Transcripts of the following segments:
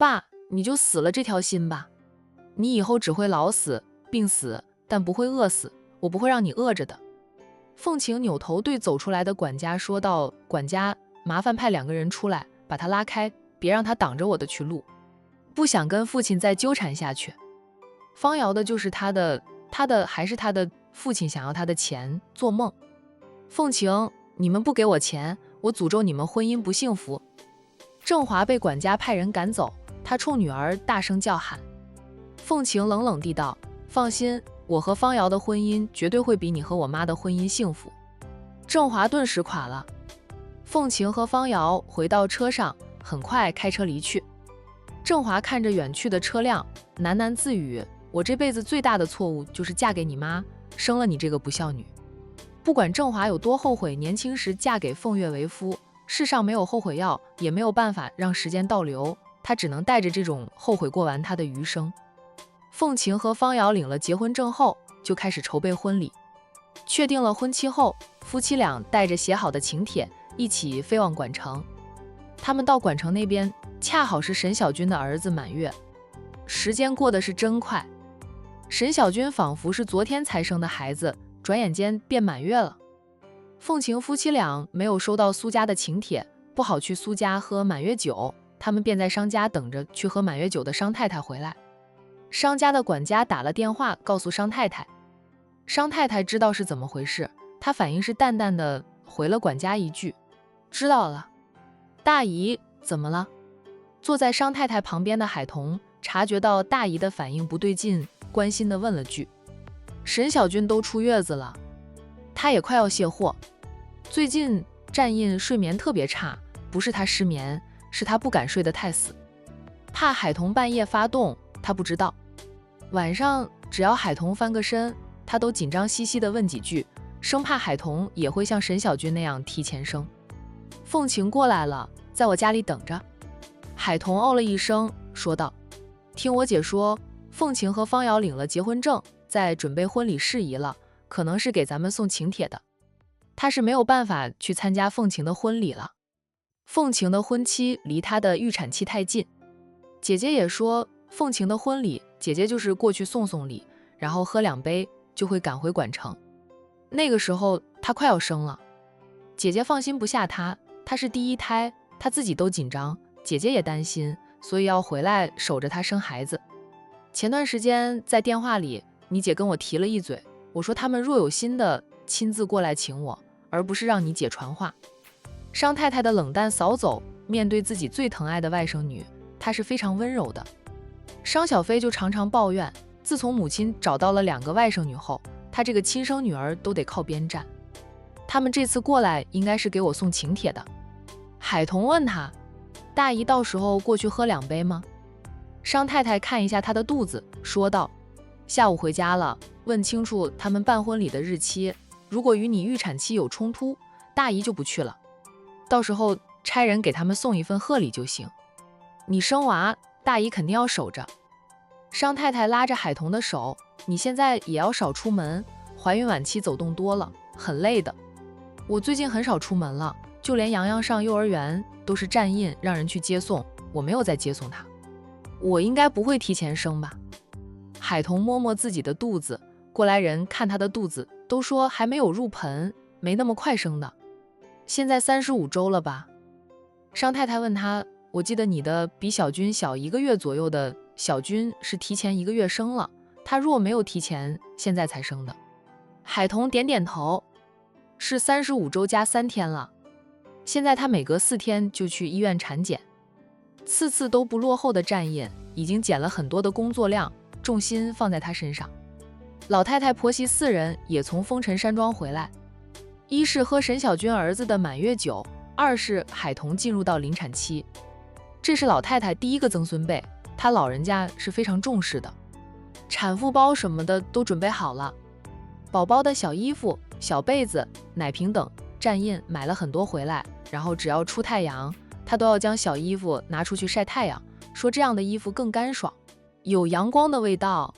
爸，你就死了这条心吧，你以后只会老死、病死，但不会饿死，我不会让你饿着的。凤晴扭头对走出来的管家说道：管家，麻烦派2个人出来，把他拉开，别让他挡着我的去路，不想跟父亲再纠缠下去。方瑶的就是他的还是他的父亲想要他的钱，做梦。凤晴，你们不给我钱，我诅咒你们婚姻不幸福。郑华被管家派人赶走，他冲女儿大声叫喊。凤晴冷冷地道：放心，我和方瑶的婚姻绝对会比你和我妈的婚姻幸福。郑华顿时垮了。凤晴和方瑶回到车上，很快开车离去。郑华看着远去的车辆，喃喃自语：我这辈子最大的错误就是嫁给你妈，生了你这个不孝女。不管郑华有多后悔年轻时嫁给凤月为夫，世上没有后悔药，也没有办法让时间倒流，他只能带着这种后悔过完他的余生。凤晴和方瑶领了结婚证后，就开始筹备婚礼。确定了婚期后，夫妻俩带着写好的请帖一起飞往管城。他们到管城那边，恰好是沈小军的儿子满月。时间过得是真快，沈小军仿佛是昨天才生的孩子，转眼间便满月了。凤晴夫妻俩没有收到苏家的请帖，不好去苏家喝满月酒，他们便在商家等着去喝满月酒的商太太回来。商家的管家打了电话告诉商太太，商太太知道是怎么回事，她反应是淡淡的回了管家一句：知道了。大姨，怎么了？坐在商太太旁边的海童察觉到大姨的反应不对劲，关心地问了句：沈小军都出月子了，他也快要卸货，最近战印睡眠特别差，不是他失眠，是他不敢睡得太死，怕海童半夜发动，他不知道。晚上只要海童翻个身，他都紧张兮兮地问几句，生怕海童也会像沈小军那样提前生。凤晴过来了，在我家里等着。海童哦了一声，说道：听我姐说，凤晴和方瑶领了结婚证，在准备婚礼事宜了，可能是给咱们送请帖的。他是没有办法去参加凤晴的婚礼了，凤晴的婚期离她的预产期太近。姐姐也说，凤晴的婚礼，姐姐就是过去送送礼，然后喝2杯就会赶回管城。那个时候她快要生了，姐姐放心不下她，她是第一胎，她自己都紧张，姐姐也担心，所以要回来守着她生孩子。前段时间在电话里，你姐跟我提了一嘴，我说他们若有心的亲自过来请我，而不是让你姐传话。商太太的冷淡扫走，面对自己最疼爱的外甥女，她是非常温柔的。商小飞就常常抱怨，自从母亲找到了2个外甥女后，她这个亲生女儿都得靠边站。他们这次过来应该是给我送请帖的。海童问他，大姨到时候过去喝2杯吗？商太太看一下她的肚子，说道：下午回家了，问清楚他们办婚礼的日期，如果与你预产期有冲突，大姨就不去了，到时候差人给他们送一份贺礼就行。你生娃，大姨肯定要守着。商太太拉着海童的手，你现在也要少出门，怀孕晚期走动多了，很累的。我最近很少出门了，就连洋洋上幼儿园都是站印让人去接送，我没有再接送他。我应该不会提前生吧？海童摸摸自己的肚子，过来人看他的肚子都说还没有入盆，没那么快生的。现在35周了吧？商太太问他，我记得你的比小军小1个月左右的小军是提前1个月生了，他若没有提前，现在才生的。海童点点头，是35周加3天了。现在他每隔4天就去医院产检，次次都不落后的站印，已经减了很多的工作量，重心放在他身上。老太太婆媳4人也从风尘山庄回来，一是喝沈小军儿子的满月酒，二是海童进入到临产期。这是老太太第1个曾孙辈，她老人家是非常重视的。产妇包什么的都准备好了，宝宝的小衣服、小被子、奶瓶等站印买了很多回来，然后只要出太阳，她都要将小衣服拿出去晒太阳，说这样的衣服更干爽，有阳光的味道，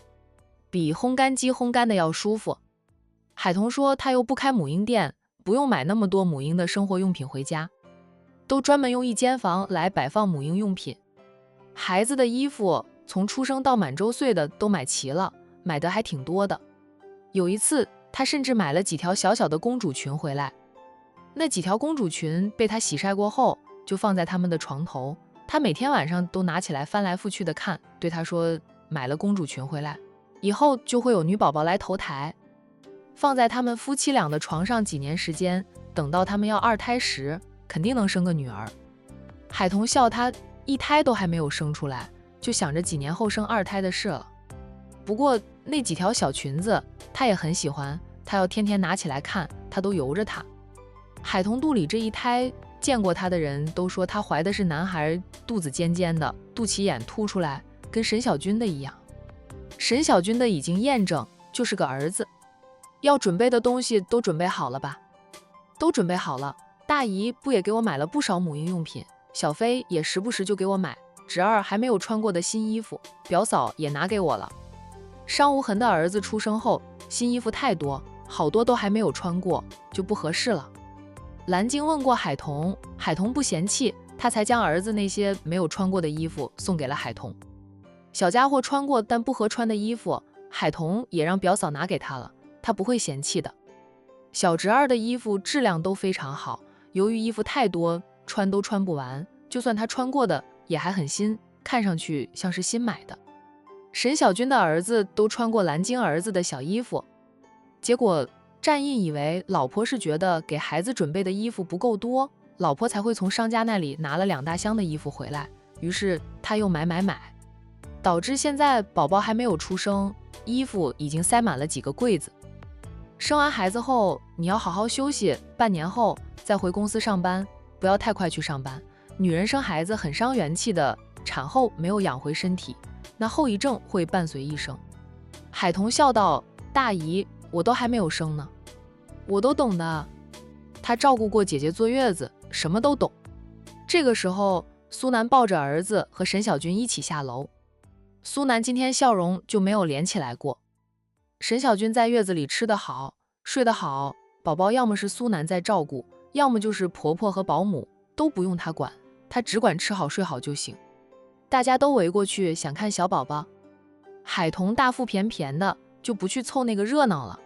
比烘干机烘干的要舒服。海童说他又不开母婴店，不用买那么多母婴的生活用品回家，都专门用1间房来摆放母婴用品。孩子的衣服从出生到满周岁的都买齐了，买的还挺多的。有一次，他甚至买了几条小小的公主裙回来。那几条公主裙被他洗晒过后，就放在他们的床头。他每天晚上都拿起来翻来覆去的看，对他说：“买了公主裙回来，以后就会有女宝宝来投胎。”放在他们夫妻俩的床上几年时间，等到他们要二胎时，肯定能生个女儿。海童笑他一胎都还没有生出来，就想着几年后生二胎的事了。不过那几条小裙子他也很喜欢，他要天天拿起来看，他都由着他。海童肚里这一胎，见过他的人都说他怀的是男孩，肚子尖尖的，肚脐眼凸出来，跟沈小军的一样。沈小军的已经验证，就是个儿子。要准备的东西都准备好了吧？都准备好了。大姨不也给我买了不少母婴用品，小飞也时不时就给我买，侄儿还没有穿过的新衣服，表嫂也拿给我了。商无痕的儿子出生后，新衣服太多，好多都还没有穿过，就不合适了。蓝鲸问过海童，海童不嫌弃，他才将儿子那些没有穿过的衣服送给了海童。小家伙穿过但不合穿的衣服，海童也让表嫂拿给他了，他不会嫌弃的。小侄儿的衣服质量都非常好，由于衣服太多，穿都穿不完，就算他穿过的也还很新，看上去像是新买的。沈小军的儿子都穿过蓝鲸儿子的小衣服，结果战印以为老婆是觉得给孩子准备的衣服不够多，老婆才会从商家那里拿了2大箱的衣服回来，于是他又买，导致现在宝宝还没有出生，衣服已经塞满了几个柜子。生完孩子后，你要好好休息，半年后再回公司上班，不要太快去上班。女人生孩子很伤元气的，产后没有养回身体，那后遗症会伴随一生。海童笑道：“大姨，我都还没有生呢，我都懂的。他照顾过姐姐坐月子，什么都懂。”这个时候，苏南抱着儿子和沈小军一起下楼。苏南今天笑容就没有连起来过。沈小军在月子里吃得好，睡得好，宝宝要么是苏南在照顾，要么就是婆婆和保姆，都不用他管，他只管吃好睡好就行。大家都围过去想看小宝宝，海童大腹便便的，就不去凑那个热闹了。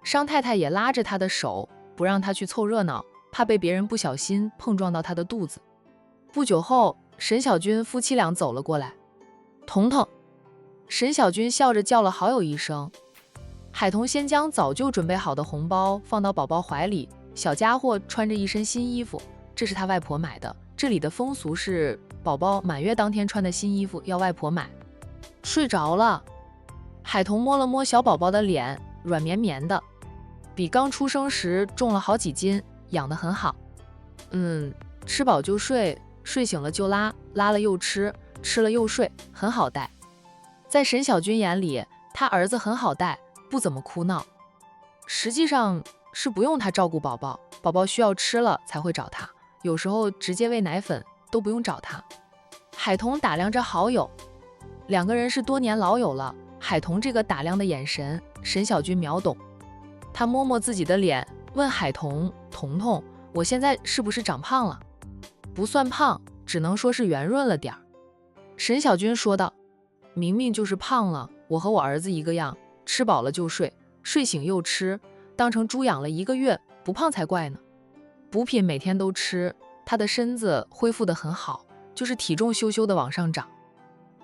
商太太也拉着他的手，不让他去凑热闹，怕被别人不小心碰撞到他的肚子。不久后，沈小军夫妻俩走了过来。彤彤，沈小军笑着叫了好友一声。海童先将早就准备好的红包放到宝宝怀里，小家伙穿着一身新衣服，这是他外婆买的。这里的风俗是，宝宝满月当天穿的新衣服要外婆买。睡着了。海童摸了摸小宝宝的脸，软绵绵的，比刚出生时重了好几斤，养得很好。吃饱就睡，睡醒了就拉，拉了又吃，吃了又睡，很好带。在沈小军眼里，他儿子很好带，不怎么哭闹。实际上是不用他照顾宝宝，宝宝需要吃了才会找他，有时候直接喂奶粉都不用找他。海童打量着好友，2个人是多年老友了。海童这个打量的眼神，沈小军秒懂。他摸摸自己的脸，问海童：“彤彤，我现在是不是长胖了？”不算胖，只能说是圆润了点儿。沈小军说道：“明明就是胖了，我和我儿子一个样，吃饱了就睡，睡醒又吃，当成猪养了1个月，不胖才怪呢。补品每天都吃，他的身子恢复得很好，就是体重咻咻的往上涨。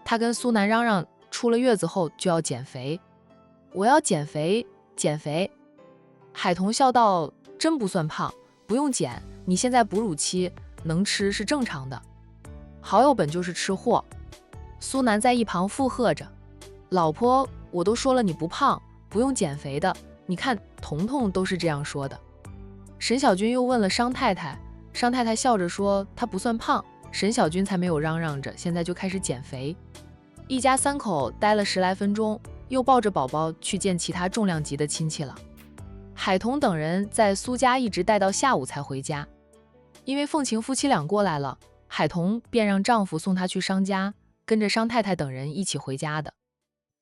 他跟苏南嚷嚷，出了月子后就要减肥。我要减肥，减肥。”海童笑道：“真不算胖，不用减，你现在哺乳期，能吃是正常的。”好友本就是吃货。苏南在一旁附和着：“老婆，我都说了你不胖，不用减肥的，你看彤彤都是这样说的。”沈小军又问了商太太，商太太笑着说她不算胖，沈小军才没有嚷嚷着现在就开始减肥。一家3口待了10来分钟，又抱着宝宝去见其他重量级的亲戚了。海童等人在苏家一直待到下午才回家。因为凤晴夫妻俩过来了，海童便让丈夫送她去商家，跟着商太太等人一起回家的。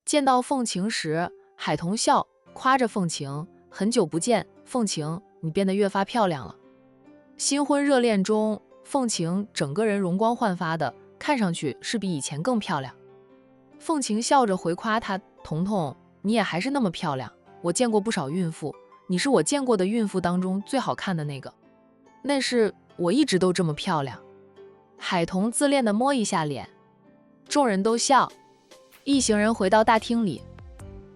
见到凤晴时，海童笑，夸着凤晴：“很久不见，凤晴，你变得越发漂亮了。”新婚热恋中，凤晴整个人容光焕发的，看上去是比以前更漂亮。凤晴笑着回夸她，彤彤，你也还是那么漂亮，我见过不少孕妇，你是我见过的孕妇当中最好看的那个。那是我一直都这么漂亮。海童自恋地摸一下脸，众人都笑。一行人回到大厅里，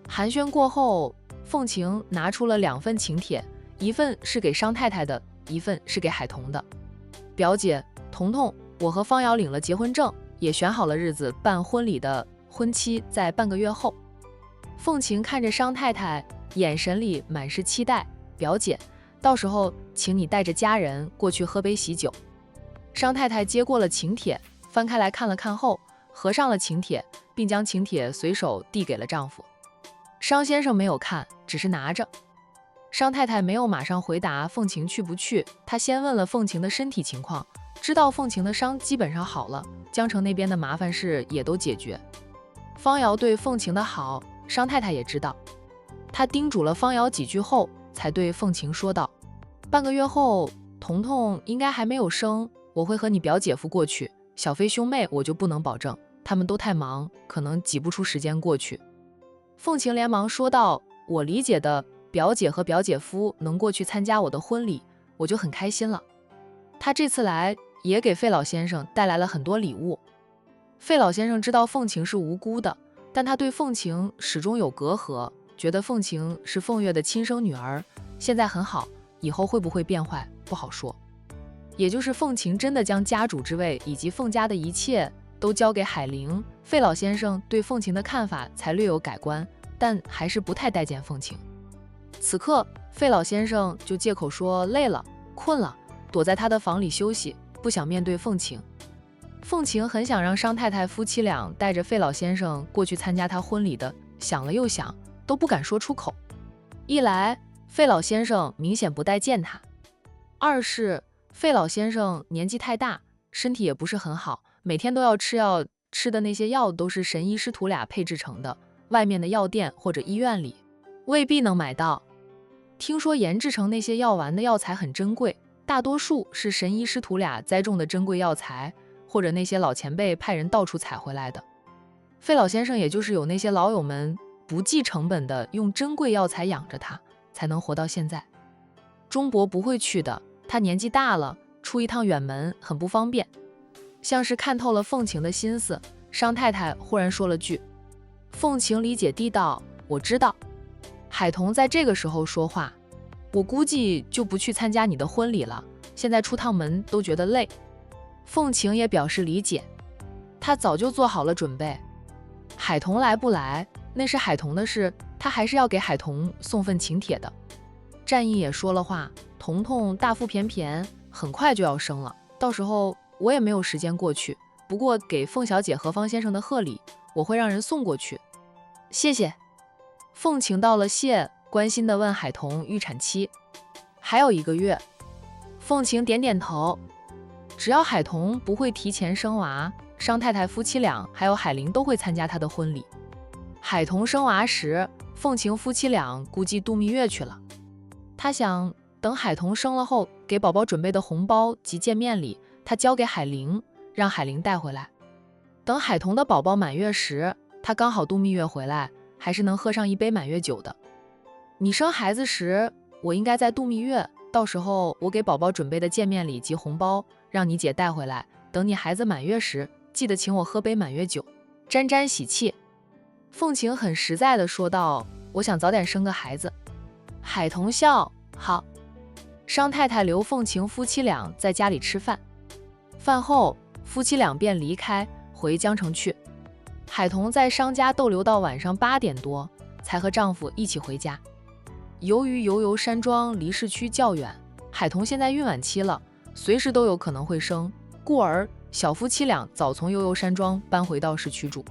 寒暄过后，凤晴拿出了2份请帖，一份是给商太太的，一份是给海童的。表姐，彤彤，我和方瑶领了结婚证，也选好了日子办婚礼的，婚期在半个月后。凤晴看着商太太，眼神里满是期待。表姐，到时候请你带着家人过去喝杯喜酒。商太太接过了请帖，翻开来看了看后，合上了请帖，并将请帖随手递给了丈夫。商先生没有看，只是拿着。商太太没有马上回答凤晴去不去，她先问了凤晴的身体情况，知道凤晴的伤基本上好了，江城那边的麻烦事也都解决。方瑶对凤晴的好，商太太也知道。她叮嘱了方瑶几句后，才对凤晴说道：半个月后，彤彤应该还没有生，我会和你表姐夫过去，小飞兄妹我就不能保证，他们都太忙，可能挤不出时间过去。凤晴连忙说道：我理解的表姐和表姐夫能过去参加我的婚礼，我就很开心了。他这次来也给费老先生带来了很多礼物。费老先生知道凤晴是无辜的，但他对凤晴始终有隔阂，觉得凤晴是凤月的亲生女儿，现在很好，以后会不会变坏不好说。也就是凤晴真的将家主之位以及凤家的一切都交给海玲，费老先生对凤晴的看法才略有改观，但还是不太待见凤晴。此刻费老先生就借口说累了困了，躲在他的房里休息，不想面对凤晴。凤晴很想让商太太夫妻俩带着费老先生过去参加他婚礼的，想了又想，都不敢说出口。一来费老先生明显不待见他，二是费老先生年纪太大，身体也不是很好，每天都要吃药，吃的那些药都是神医师徒俩配制成的，外面的药店或者医院里未必能买到。听说研制成那些药丸的药材很珍贵，大多数是神医师徒俩栽种的珍贵药材，或者那些老前辈派人到处采回来的。费老先生也就是有那些老友们不计成本的用珍贵药材养着他，才能活到现在。钟伯不会去的，他年纪大了，出一趟远门很不方便。像是看透了凤晴的心思，商太太忽然说了句：凤晴理解地道，我知道。海童在这个时候说话：我估计就不去参加你的婚礼了，现在出趟门都觉得累。凤晴也表示理解，她早就做好了准备。海童来不来那是海童的事，她还是要给海童送份请帖的。战役也说了话：彤彤大腹便便，很快就要生了，到时候我也没有时间过去，不过给凤小姐和方先生的贺礼，我会让人送过去。谢谢。凤晴道了谢，关心地问海童预产期。还有1个月。凤晴点点头。只要海童不会提前生娃，商太太夫妻俩还有海玲都会参加她的婚礼。海童生娃时，凤晴夫妻俩估计度蜜月去了。她想等海童生了后，给宝宝准备的红包及见面礼，她交给海玲，让海玲带回来。等海童的宝宝满月时，她刚好度蜜月回来，还是能喝上一杯满月酒的。你生孩子时，我应该在度蜜月，到时候我给宝宝准备的见面礼及红包，让你姐带回来。等你孩子满月时，记得请我喝杯满月酒，沾沾喜气。凤晴很实在地说道：我想早点生个孩子。海童笑：好。商太太留凤晴夫妻俩在家里吃饭，饭后夫妻俩便离开回江城去。海童在商家逗留到晚上8点多，才和丈夫一起回家。由于油油山庄离市区较远，海童现在孕晚期了，随时都有可能会生，故而小夫妻俩早从悠悠山庄搬回到市区住，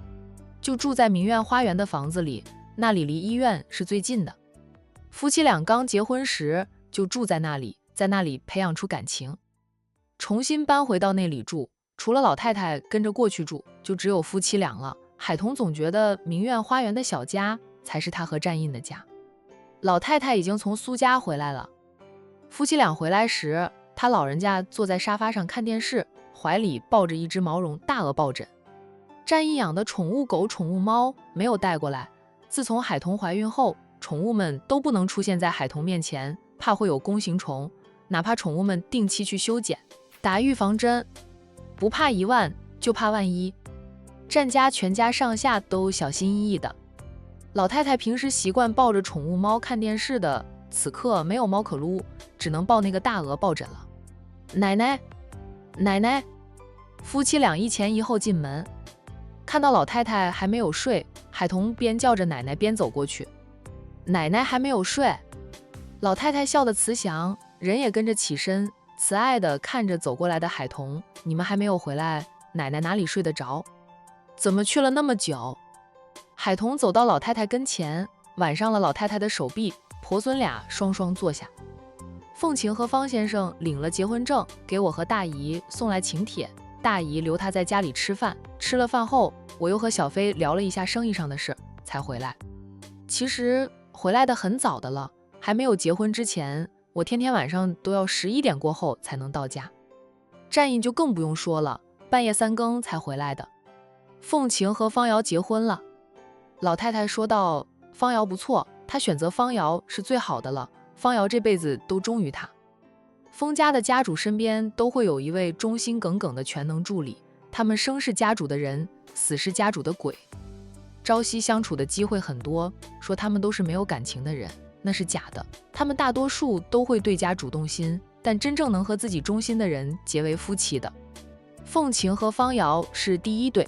就住在明苑花园的房子里，那里离医院是最近的。夫妻俩刚结婚时就住在那里，在那里培养出感情。重新搬回到那里住，除了老太太跟着过去住，就只有夫妻俩了。海童总觉得明苑花园的小家才是他和战印的家。老太太已经从苏家回来了。夫妻俩回来时，他老人家坐在沙发上看电视，怀里抱着一只毛绒大鹅抱枕。战印养的宠物狗、宠物猫没有带过来。自从海童怀孕后，宠物们都不能出现在海童面前，怕会有弓形虫。哪怕宠物们定期去修剪、打预防针，不怕1万，就怕万一。战家全家上下都小心翼翼的。老太太平时习惯抱着宠物猫看电视的，此刻没有猫可撸，只能抱那个大鹅抱枕了。奶奶，奶奶！夫妻俩一前一后进门，看到老太太还没有睡，海童边叫着奶奶边走过去。奶奶还没有睡。老太太笑得慈祥，人也跟着起身，慈爱地看着走过来的海童：你们还没有回来，奶奶哪里睡得着？怎么去了那么久？海童走到老太太跟前，挽上了老太太的手臂，婆孙俩双双坐下。凤晴和方先生领了结婚证，给我和大姨送来请帖。大姨留她在家里吃饭，吃了饭后，我又和小飞聊了一下生意上的事，才回来。其实回来的很早的了，还没有结婚之前，我天天晚上都要11点过后才能到家。战印就更不用说了，半夜3更才回来的。凤晴和方瑶结婚了，老太太说道：方瑶不错，她选择方瑶是最好的了，方瑶这辈子都忠于她。封家的家主身边都会有一位忠心耿耿的全能助理，他们生是家主的人，死是家主的鬼。朝夕相处的机会很多，说他们都是没有感情的人，那是假的。他们大多数都会对家主动心，但真正能和自己忠心的人结为夫妻的。凤晴和方瑶是第一对，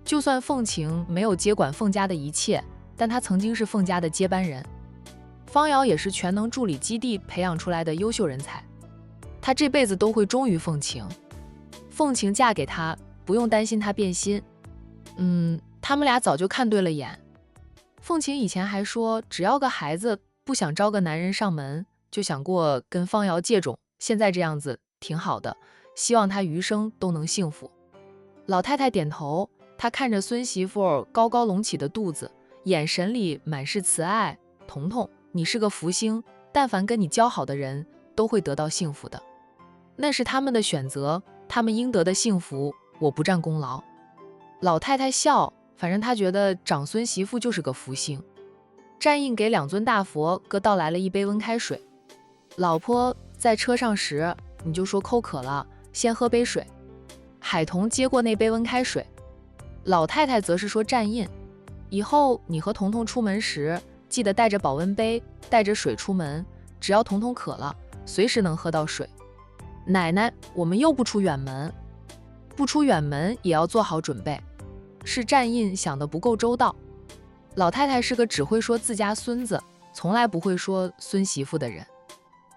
就算凤晴没有接管凤家的一切，但她曾经是凤家的接班人。方瑶也是全能助理基地培养出来的优秀人才，她这辈子都会忠于凤晴。凤晴嫁给他，不用担心他变心。他们俩早就看对了眼。凤晴以前还说，只要个孩子不想招个男人上门，就想过跟方瑶借种，现在这样子挺好的，希望他余生都能幸福。老太太点头，她看着孙媳妇高高隆起的肚子，眼神里满是慈爱。彤彤，你是个福星，但凡跟你交好的人都会得到幸福的，那是他们的选择，他们应得的幸福，我不占功劳。老太太笑，反正她觉得长孙媳妇就是个福星。战印给2尊大佛各倒来了一杯温开水。老婆在车上时，你就说口渴了，先喝杯水。海童接过那杯温开水。老太太则是说战印，以后你和彤彤出门时，记得带着保温杯，带着水出门，只要彤彤渴了，随时能喝到水。奶奶，我们又不出远门。不出远门也要做好准备。是战印想的不够周到。老太太是个只会说自家孙子，从来不会说孙媳妇的人。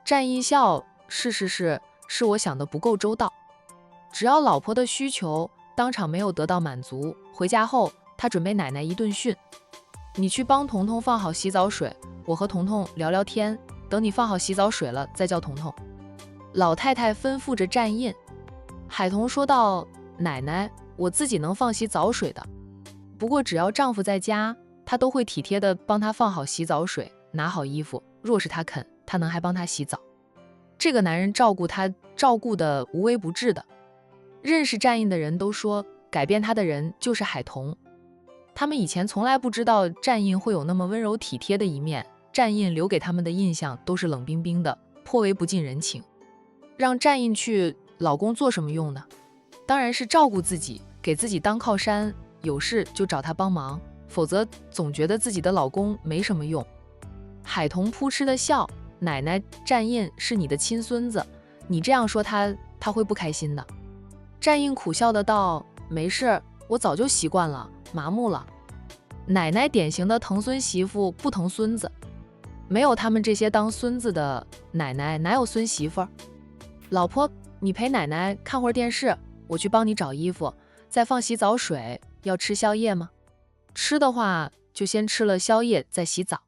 战印笑，是我想的不够周到。只要老婆的需求当场没有得到满足，回家后他准备奶奶一顿训。你去帮彤彤放好洗澡水，我和彤彤聊聊天，等你放好洗澡水了再叫彤彤。老太太吩咐着战印。海童说道：奶奶，我自己能放洗澡水的，不过只要丈夫在家，她都会体贴地帮他放好洗澡水，拿好衣服，若是他肯，她能还帮他洗澡。这个男人照顾她，照顾得无微不至的。认识战印的人都说，改变他的人就是海童。他们以前从来不知道战印会有那么温柔体贴的一面，战印留给他们的印象都是冷冰冰的，颇为不近人情。让战印去，老公做什么用呢？当然是照顾自己，给自己当靠山，有事就找他帮忙，否则总觉得自己的老公没什么用。海童扑哧的笑，奶奶，战印是你的亲孙子，你这样说他会不开心的。战印苦笑的道：没事，我早就习惯了，麻木了。奶奶典型的疼孙媳妇不疼孙子，没有他们这些当孙子的奶奶哪有孙媳妇？老婆，你陪奶奶看会儿电视，我去帮你找衣服，再放洗澡水。要吃宵夜吗？吃的话就先吃了宵夜再洗澡。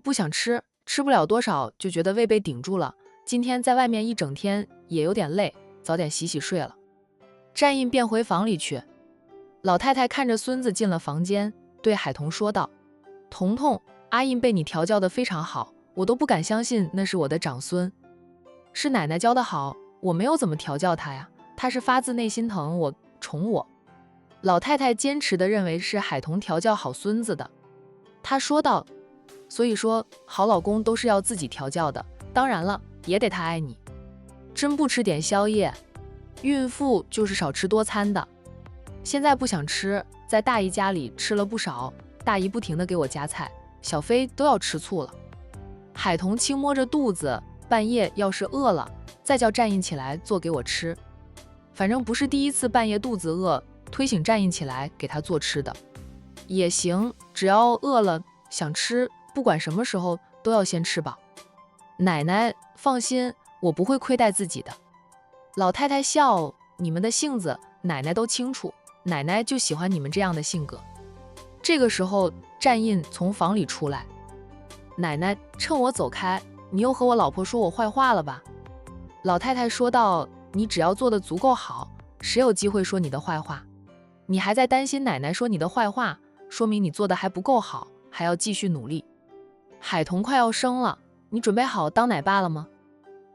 不想吃，吃不了多少就觉得胃被顶住了，今天在外面一整天也有点累，早点洗洗睡了。战印便回房里去。老太太看着孙子进了房间，对海童说道：彤彤，阿印被你调教得非常好，我都不敢相信那是我的长孙。是奶奶教得好，我没有怎么调教他呀，他是发自内心疼我，宠我。老太太坚持地认为是海童调教好孙子的。她说道，所以说好老公都是要自己调教的，当然了，也得他爱你。真不吃点宵夜，孕妇就是少吃多餐的。现在不想吃，在大姨家里吃了不少，大姨不停地给我夹菜，小飞都要吃醋了。海童轻摸着肚子，半夜要是饿了，再叫战印起来做给我吃。反正不是第一次半夜肚子饿，推醒战印起来给他做吃的。也行，只要饿了想吃，不管什么时候都要先吃饱。奶奶放心，我不会亏待自己的。老太太笑，你们的性子奶奶都清楚，奶奶就喜欢你们这样的性格。这个时候战印从房里出来，奶奶趁我走开，你又和我老婆说我坏话了吧？老太太说道，你只要做得足够好，谁有机会说你的坏话？你还在担心奶奶说你的坏话，说明你做得还不够好，还要继续努力。海童快要生了，你准备好当奶爸了吗？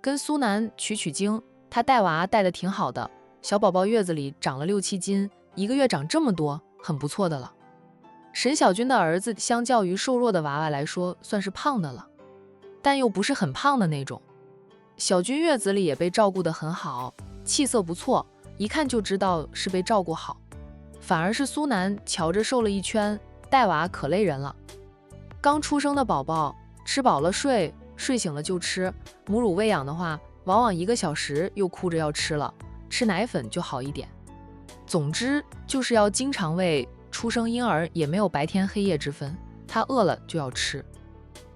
跟苏南取经，他带娃带得挺好的，小宝宝月子里长了6、7斤，一个月长这么多，很不错的了。沈小军的儿子相较于瘦弱的娃娃来说，算是胖的了，但又不是很胖的那种。小军月子里也被照顾得很好，气色不错，一看就知道是被照顾好。反而是苏南瞧着瘦了一圈，带娃可累人了。刚出生的宝宝吃饱了睡，睡醒了就吃，母乳喂养的话，往往1个小时又哭着要吃了，吃奶粉就好一点。总之就是要经常喂，出生婴儿也没有白天黑夜之分，他饿了就要吃。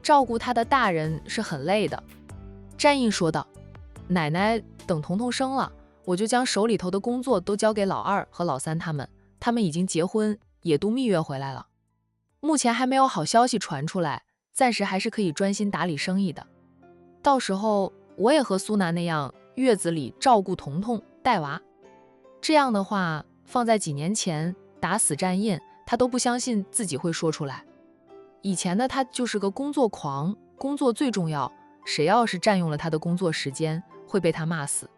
照顾他的大人是很累的。战印说道，奶奶等彤彤生了，我就将手里头的工作都交给老2和老3他们，他们已经结婚，也度蜜月回来了。目前还没有好消息传出来，暂时还是可以专心打理生意的。到时候我也和苏南那样，月子里照顾彤彤带娃。这样的话，放在几年前，打死战印他都不相信自己会说出来。以前的他就是个工作狂，工作最重要，谁要是占用了他的工作时间，会被他骂死。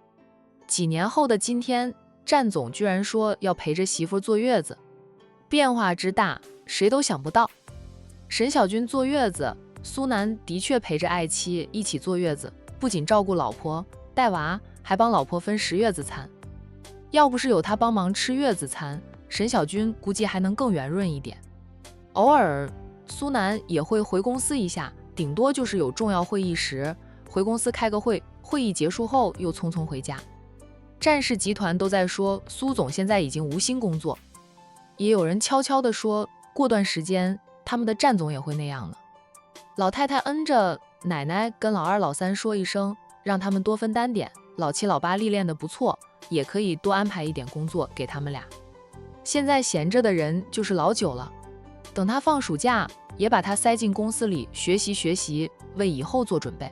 几年后的今天，战总居然说要陪着媳妇坐月子，变化之大，谁都想不到。沈小军坐月子，苏南的确陪着爱妻一起坐月子，不仅照顾老婆带娃，还帮老婆分食月子餐。要不是有他帮忙吃月子餐，沈小军估计还能更圆润一点。偶尔苏南也会回公司一下，顶多就是有重要会议时回公司开个会，会议结束后又匆匆回家。战氏集团都在说苏总现在已经无心工作，也有人悄悄地说过段时间他们的战总也会那样了。老太太恩着奶奶跟老2、老3说一声，让他们多分担点，老7、老8历练得不错，也可以多安排一点工作给他们俩。现在闲着的人就是老9了，等他放暑假，也把他塞进公司里学习，为以后做准备。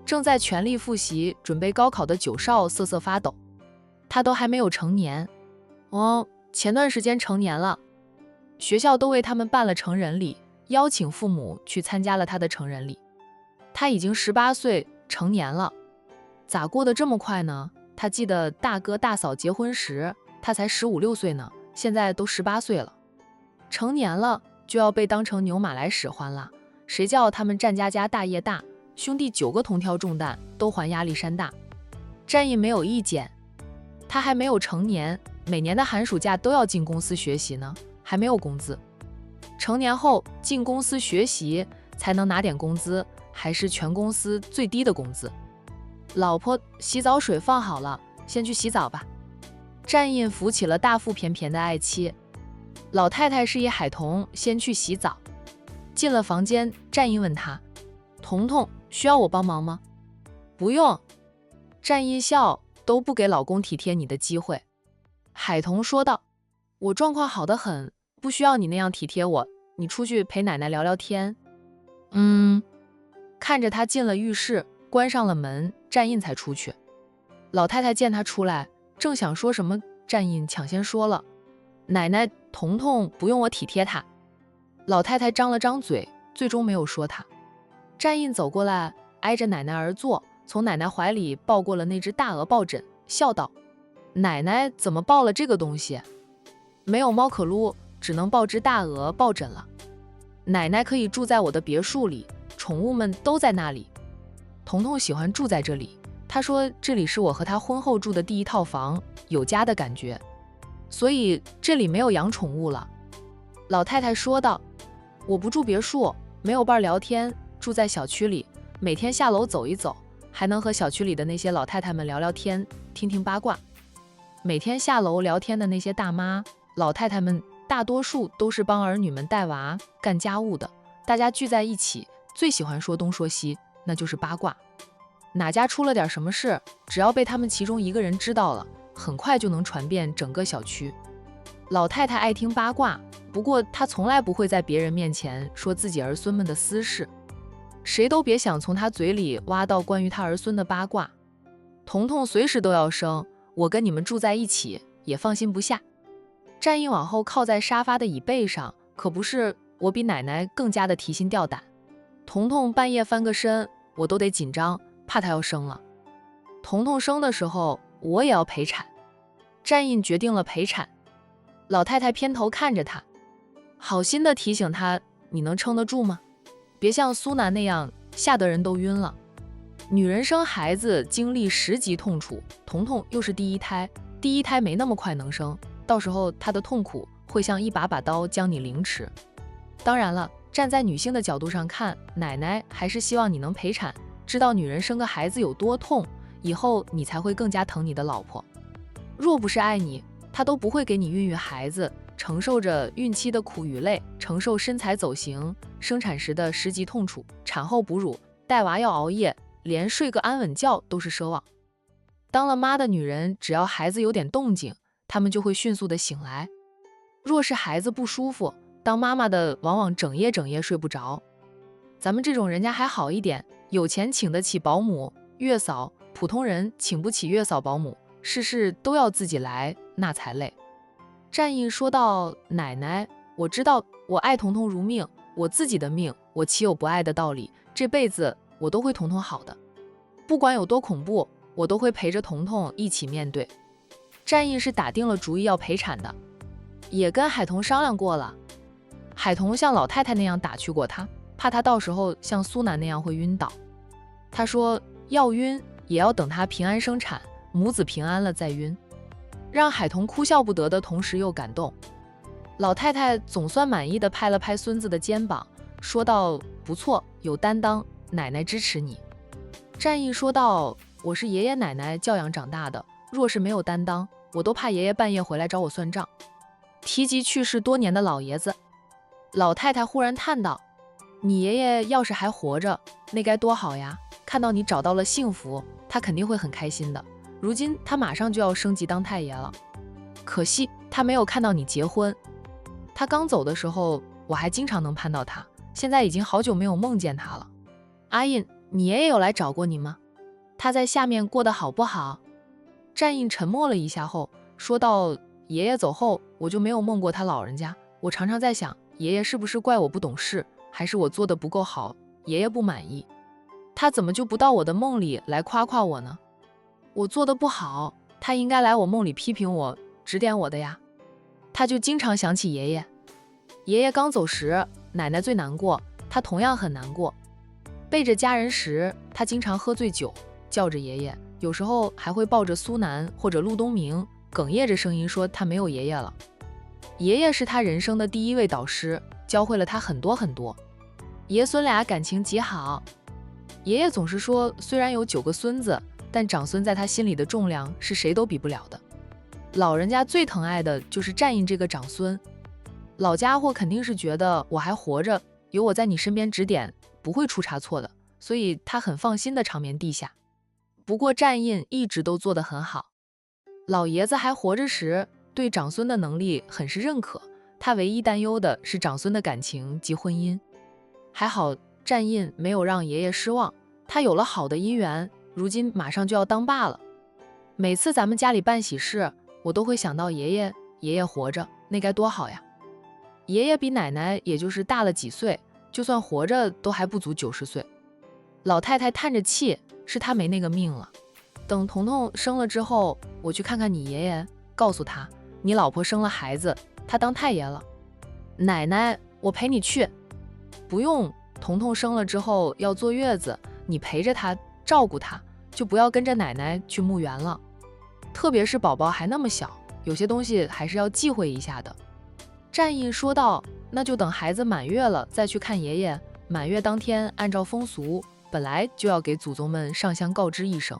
正在全力复习准备高考的9少瑟瑟发抖，他都还没有成年。前段时间成年了，学校都为他们办了成人礼，邀请父母去参加了他的成人礼。他已经18岁成年了，咋过得这么快呢？他记得大哥大嫂结婚时他才15、16岁呢，现在都18岁了。成年了就要被当成牛马来使唤了，谁叫他们战家家大业大，兄弟9个同挑重担，都还压力山大。战印没有意见，他还没有成年，每年的寒暑假都要进公司学习呢，还没有工资。成年后进公司学习才能拿点工资，还是全公司最低的工资。老婆，洗澡水放好了，先去洗澡吧。战印扶起了大腹便便的爱妻。老太太示意海童先去洗澡。进了房间，战印问他，彤彤需要我帮忙吗？不用。战印笑，都不给老公体贴你的机会。海童说道，我状况好得很，不需要你那样体贴我，你出去陪奶奶聊聊天。看着他进了浴室，关上了门，战印才出去。老太太见他出来，正想说什么，战印抢先说了，奶奶，彤彤不用我体贴她。老太太张了张嘴，最终没有说她。战印走过来，挨着奶奶而坐，从奶奶怀里抱过了那只大鹅抱枕，笑道，奶奶怎么抱了这个东西？没有猫可撸，只能抱只大鹅抱枕了。奶奶可以住在我的别墅里，宠物们都在那里。彤彤喜欢住在这里，他说这里是我和他婚后住的第一套房，有家的感觉。所以这里没有养宠物了。老太太说道，我不住别墅，没有伴聊天，住在小区里，每天下楼走一走，还能和小区里的那些老太太们聊聊天，听听八卦。每天下楼聊天的那些大妈、老太太们，大多数都是帮儿女们带娃、干家务的。大家聚在一起，最喜欢说东说西，那就是八卦。哪家出了点什么事，只要被他们其中一个人知道了，很快就能传遍整个小区。老太太爱听八卦，不过她从来不会在别人面前说自己儿孙们的私事，谁都别想从她嘴里挖到关于她儿孙的八卦。彤彤随时都要生，我跟你们住在一起，也放心不下。战印往后靠在沙发的椅背上，可不是我比奶奶更加的提心吊胆。彤彤半夜翻个身，我都得紧张，怕她要生了。彤彤生的时候，我也要陪产。战印决定了陪产。老太太偏头看着他，好心的提醒他，你能撑得住吗？别像苏南那样，吓得人都晕了。女人生孩子经历10级痛楚，彤彤又是第一胎，第一胎没那么快能生，到时候她的痛苦会像一把把刀将你凌迟。当然了，站在女性的角度上看，奶奶还是希望你能陪产，知道女人生个孩子有多痛，以后你才会更加疼你的老婆。若不是爱你，她都不会给你孕育孩子，承受着孕期的苦与累，承受身材走形，生产时的10级痛楚，产后哺乳，带娃要熬夜，连睡个安稳觉都是奢望。当了妈的女人，只要孩子有点动静，她们就会迅速的醒来。若是孩子不舒服，当妈妈的往往整夜睡不着。咱们这种人家还好一点，有钱请得起保姆、月嫂，普通人请不起月嫂保姆，事事都要自己来，那才累。战印说道，奶奶，我知道我爱彤彤如命，我自己的命，我岂有不爱的道理？这辈子我都会彤彤好的，不管有多恐怖，我都会陪着彤彤一起面对。战印是打定了主意要陪产的，也跟海彤商量过了。海彤像老太太那样打趣过他，怕他到时候像苏南那样会晕倒。他说要晕也要等他平安生产，母子平安了再晕，让海彤哭笑不得的同时又感动。老太太总算满意的拍了拍孙子的肩膀，说道，不错，有担当，奶奶支持你。战印说道，我是爷爷奶奶教养长大的，若是没有担当，我都怕爷爷半夜回来找我算账。提及去世多年的老爷子，老太太忽然叹道，你爷爷要是还活着，那该多好呀，看到你找到了幸福，他肯定会很开心的。如今他马上就要升级当太爷了，可惜他没有看到你结婚。他刚走的时候，我还经常能盼到他，现在已经好久没有梦见他了。阿印，你爷爷有来找过你吗？他在下面过得好不好？战印沉默了一下后说道，爷爷走后，我就没有梦过他老人家，我常常在想，爷爷是不是怪我不懂事，还是我做得不够好，爷爷不满意？他怎么就不到我的梦里来夸夸我呢？我做得不好，他应该来我梦里批评我，指点我的呀。他就经常想起爷爷。爷爷刚走时，奶奶最难过，他同样很难过。背着家人时，他经常喝醉酒，叫着爷爷，有时候还会抱着苏南或者陆东明，哽咽着声音说他没有爷爷了。爷爷是他人生的第一位导师，教会了他很多很多。爷孙俩感情极好。爷爷总是说，虽然有9个孙子，但长孙在他心里的重量是谁都比不了的。老人家最疼爱的就是战印这个长孙，老家伙肯定是觉得我还活着，有我在你身边指点，不会出差错的，所以他很放心的长眠地下。不过战印一直都做得很好，老爷子还活着时，对长孙的能力很是认可，他唯一担忧的是长孙的感情及婚姻。还好战印没有让爷爷失望，他有了好的姻缘，如今马上就要当爸了。每次咱们家里办喜事，我都会想到爷爷，爷爷活着，那该多好呀。爷爷比奶奶也就是大了几岁，就算活着都还不足90岁。老太太叹着气，是他没那个命了。等彤彤生了之后，我去看看你爷爷，告诉他你老婆生了孩子，他当太爷了。奶奶，我陪你去。不用，彤彤生了之后要坐月子，你陪着她照顾她，就不要跟着奶奶去墓园了。特别是宝宝还那么小，有些东西还是要忌讳一下的。战印说道，那就等孩子满月了再去看爷爷。满月当天按照风俗，本来就要给祖宗们上香告知一声。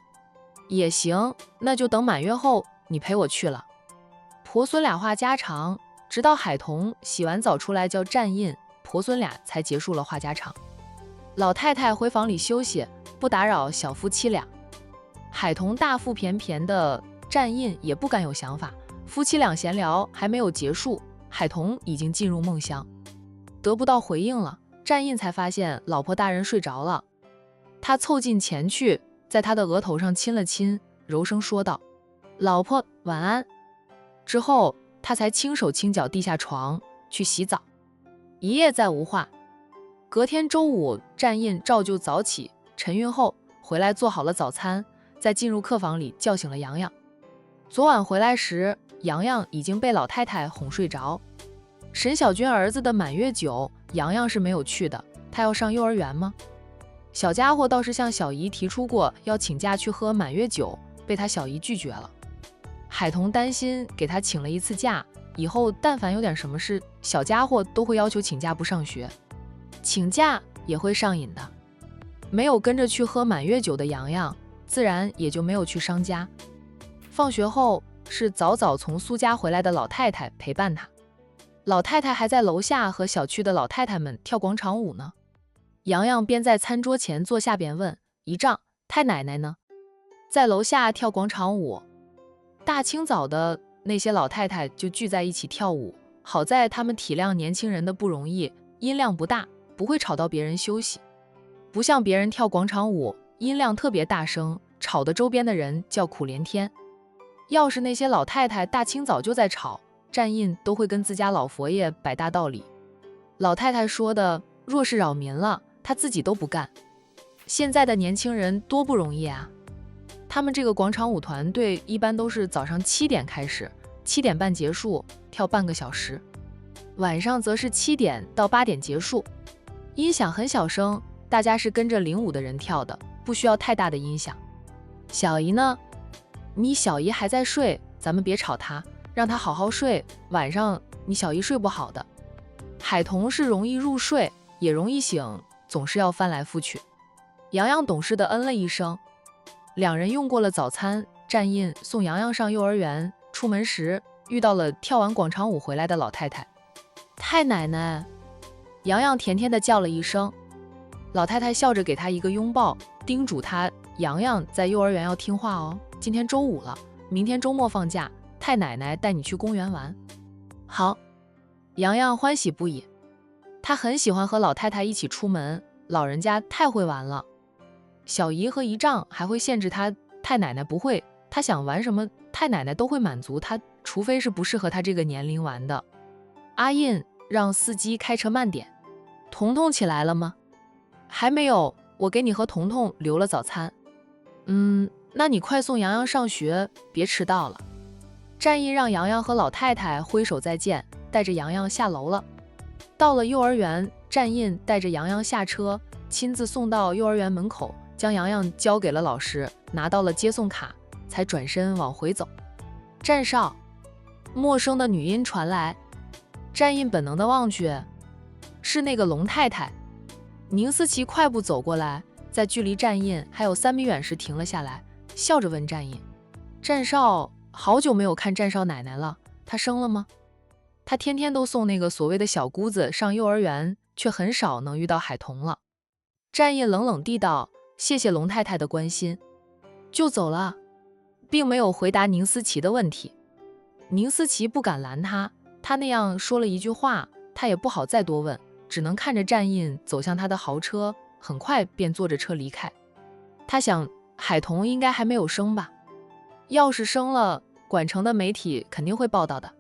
也行，那就等满月后你陪我去了。婆孙俩话家常，直到海童洗完澡出来叫战印，婆孙俩才结束了话家常。老太太回房里休息，不打扰小夫妻俩。海童大腹便便的，战印也不敢有想法。夫妻俩闲聊还没有结束，海童已经进入梦乡，得不到回应了。战印才发现老婆大人睡着了，他凑近前去，在他的额头上亲了亲，柔声说道：“老婆晚安。”之后他才轻手轻脚地下床去洗澡，一夜再无话。隔天周五，战印照旧早起，晨运后回来做好了早餐，在进入客房里叫醒了洋洋。昨晚回来时，洋洋已经被老太太哄睡着。沈小军儿子的满月酒，洋洋是没有去的，他要上幼儿园吗？小家伙倒是向小姨提出过要请假去喝满月酒，被他小姨拒绝了。海童担心给他请了一次假，以后但凡有点什么事，小家伙都会要求请假不上学，请假也会上瘾的。没有跟着去喝满月酒的洋洋，自然也就没有去商家。放学后是早早从苏家回来的老太太陪伴他。老太太还在楼下和小区的老太太们跳广场舞呢。洋洋边在餐桌前坐下边问：“姨丈，太奶奶呢？”在楼下跳广场舞。大清早的，那些老太太就聚在一起跳舞。好在他们体谅年轻人的不容易，音量不大，不会吵到别人休息。不像别人跳广场舞，音量特别大声，吵得周边的人叫苦连天。要是那些老太太大清早就在吵，战印都会跟自家老佛爷摆大道理。老太太说的，若是扰民了，他自己都不干。现在的年轻人多不容易啊！他们这个广场舞团队一般都是早上7点开始，7点半结束，跳半个小时。晚上则是7点到8点结束。音响很小声，大家是跟着领舞的人跳的，不需要太大的音响。小姨呢？你小姨还在睡，咱们别吵她，让她好好睡，晚上你小姨睡不好的。海童是容易入睡，也容易醒，总是要翻来覆去。洋洋懂事的嗯了一声。两人用过了早餐，战印送洋洋上幼儿园，出门时遇到了跳完广场舞回来的老太太。太奶奶，洋洋甜甜地叫了一声。老太太笑着给他一个拥抱，叮嘱他洋洋在幼儿园要听话哦，今天周五了，明天周末放假，太奶奶带你去公园玩。好，洋洋欢喜不已。他很喜欢和老太太一起出门，老人家太会玩了。小姨和姨丈还会限制他，太奶奶不会，他想玩什么，太奶奶都会满足他，除非是不适合他这个年龄玩的。阿印让司机开车慢点。彤彤起来了吗？还没有，我给你和彤彤留了早餐。那你快送洋洋上学，别迟到了。战印让洋洋和老太太挥手再见，带着洋洋下楼了。到了幼儿园，战印带着洋洋下车，亲自送到幼儿园门口，将洋洋交给了老师，拿到了接送卡，才转身往回走。战少，陌生的女音传来，战印本能的望去，是那个龙太太。宁思琪快步走过来，在距离战印还有3米远时停了下来，笑着问战印：“战少，好久没有看战少奶奶了，她生了吗？”他天天都送那个所谓的小姑子上幼儿园，却很少能遇到海童了。战印冷冷地道：“谢谢龙太太的关心。”就走了，并没有回答宁思琪的问题。宁思琪不敢拦他，他那样说了一句话，他也不好再多问，只能看着战印走向他的豪车，很快便坐着车离开。他想，海童应该还没有生吧？要是生了，管城的媒体肯定会报道的。